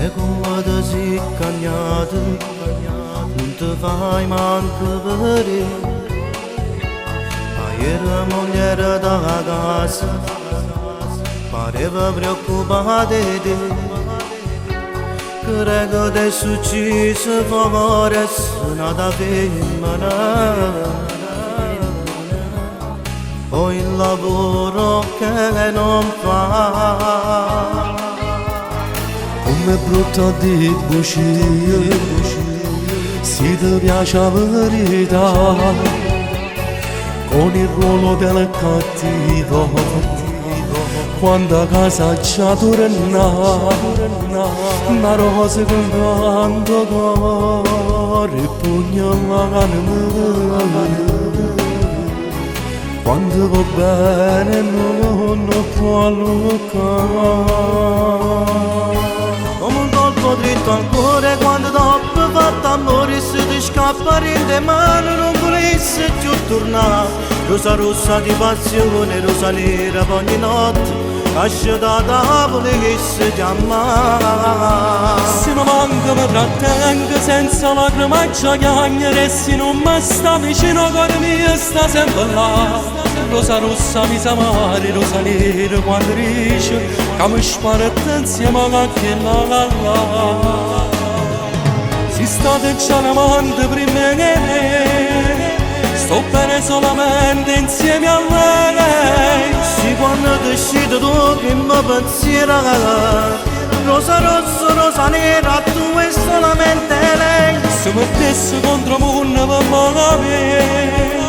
Regoada zicanhada, não te vai manquerer. Era mulher da ragazza, pareva preoccupada de Credo adesso ci si favorece nada femmina. Poi il lavoro che non fa come brutta di bugie, se ti piace la verità, con il ruolo del cattivo, quando a casa già torna, una rosa che quando cuore pugnalano, quando va bene non può luccare. Come un colpo dritto al cuore quando dopo fatto amore se ti scappa rinde mano non volesse più tornare. Rosa rossa di passione, rosa nera ogni notte lascia da tavola che si chiama. Se mi manca mi trattengo senza lacrime chiagnere, se non mi sta vicino cuore mio sta sempre là. Rosa rossa mi sa mare, rosa nera quando dice che mi spara insieme a che la. Si state già amante prima che me, sto bene solamente insieme a lei. Si quando decidi tu che mi pensiera, rosa rossa, rosa nera, tu e solamente lei. Se mettesse contro mondo per me,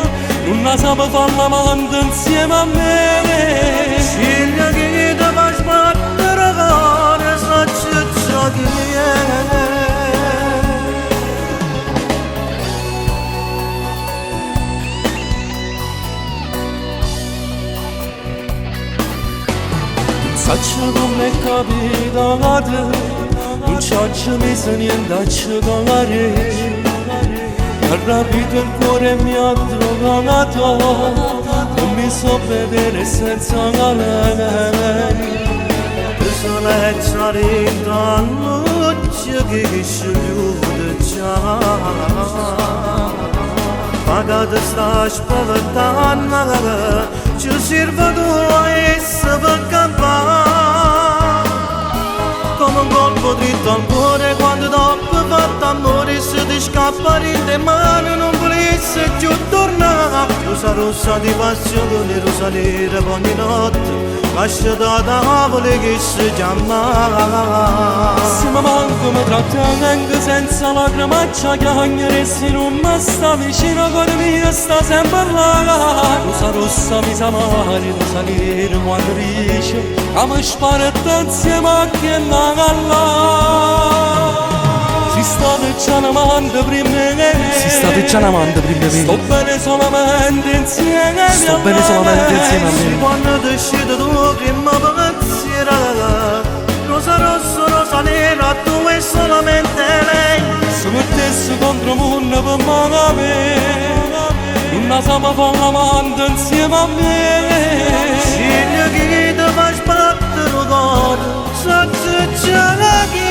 non sape fare l'amante insieme a me. Scegli chi ti fa sbattere cuore, sa ciò chi è. Saccia come è capitato, non ci ho messo niente a giocare. Ha rapito il cuore e mi ha drogato, non mi so vedere senza lei. Desolezza rinda noce che si chiude già, pagata sta spaventando, ci serve tu e si per campare. Come un colpo dritto al cuore quando dopo fatto amore se ti scappa rinde mano non volesse più tornare. Rosa rossa di passione, rosa nera ogni notte lascia da tavola che si chiama. Se mi manco mi trattengo senza lacrime chiagnere, se non mi sta vicino cuore mio sta sempre là. Rosa rossa mi sa mare, rosa nera quando dice che mi spara insieme a che la. Si state già amante prima che me, Si state già amante prima di sto bene solamente insieme a me. Sto bene solamente insieme a me. Quando decidi tu che mi pensiera, rosa rossa, rosa nera, tu e solamente lei. Se mettesse contro mondo per me, non sape fare l'amante insieme a me. Scegli chi ti fa sbattere cuore, sa già chi è.